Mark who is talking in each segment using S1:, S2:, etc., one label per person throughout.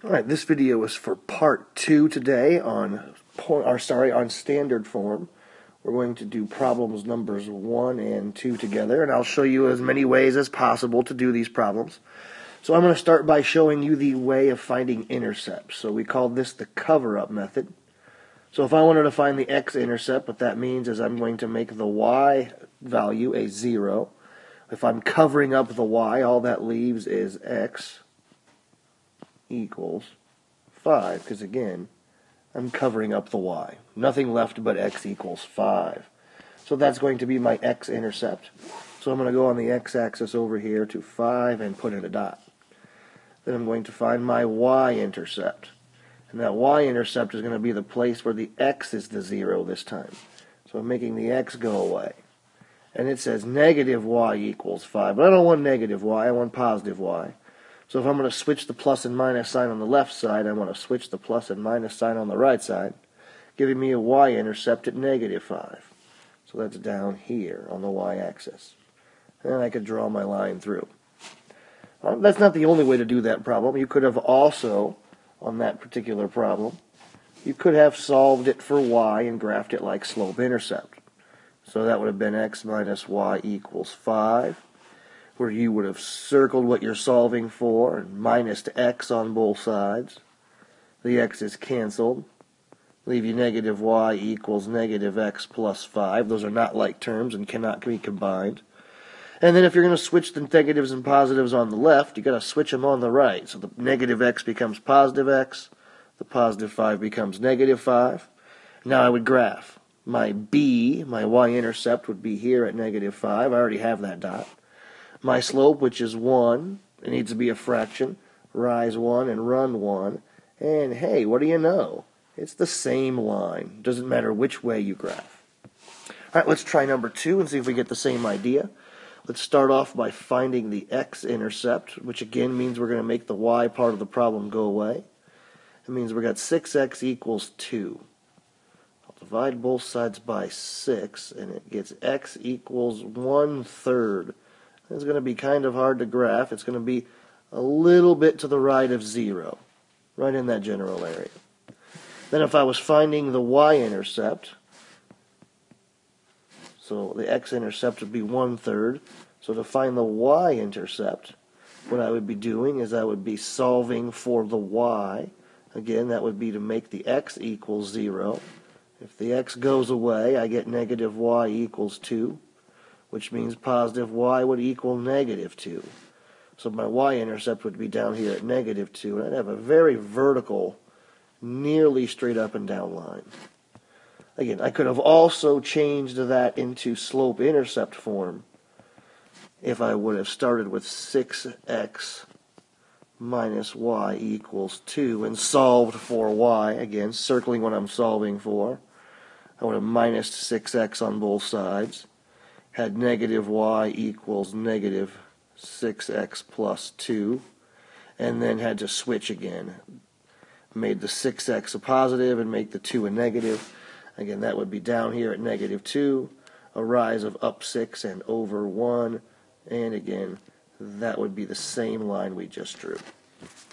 S1: Alright, this video is for part 2 today on standard form. We're going to do problems numbers 1 and 2 together, and I'll show you as many ways as possible to do these problems. So I'm going to start by showing you the way of finding intercepts. So we call this the cover-up method. So if I wanted to find the x-intercept, what that means is I'm going to make the y value a 0. If I'm covering up the y, all that leaves is x equals 5, because again, I'm covering up the y. Nothing left but x equals 5. So that's going to be my x-intercept. So I'm going to go on the x-axis over here to 5 and put in a dot. Then I'm going to find my y-intercept. And that y-intercept is going to be the place where the x is the 0 this time. So I'm making the x go away. And it says negative y equals 5. But I don't want negative y, I want positive y. So if I'm going to switch the plus and minus sign on the left side, I want to switch the plus and minus sign on the right side, giving me a y-intercept at negative 5. So that's down here on the y-axis. And I could draw my line through. Well, that's not the only way to do that problem. You could have also, on that particular problem, you could have solved it for y and graphed it like slope-intercept. So that would have been x minus y equals 5. Where you would have circled what you're solving for and minus x on both sides. The x is canceled. Leave you negative y equals negative x plus 5. Those are not like terms and cannot be combined. And then if you're going to switch the negatives and positives on the left, you've got to switch them on the right. So the negative x becomes positive x. The positive 5 becomes negative 5. Now I would graph. My b, my y-intercept, would be here at negative 5. I already have that dot. My slope, which is 1, it needs to be a fraction, rise 1 and run 1, and hey, what do you know? It's the same line. Doesn't matter which way you graph. Alright, let's try number 2 and see if we get the same idea. Let's start off by finding the x-intercept, which again means we're going to make the y part of the problem go away. It means we've got 6x equals 2. I'll divide both sides by 6, and it gets x equals 1/3. It's going to be kind of hard to graph. It's going to be a little bit to the right of 0, right in that general area. Then if I was finding the y-intercept, so the x-intercept would be 1/3. So to find the y-intercept, what I would be doing is I would be solving for the y. Again, that would be to make the x equal 0. If the x goes away, I get negative y equals 2. Which means positive y would equal negative 2. So my y-intercept would be down here at negative 2, and I'd have a very vertical, nearly straight up and down line. Again, I could have also changed that into slope-intercept form if I would have started with 6x minus y equals 2 and solved for y, again, circling what I'm solving for. I would have minus 6x on both sides. Had negative y equals negative 6x plus 2, and then had to switch again. Made the 6x a positive and make the 2 a negative. Again, that would be down here at negative 2, a rise of up 6 and over 1, and again, that would be the same line we just drew.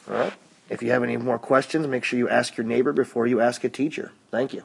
S1: All right? If you have any more questions, make sure you ask your neighbor before you ask a teacher. Thank you.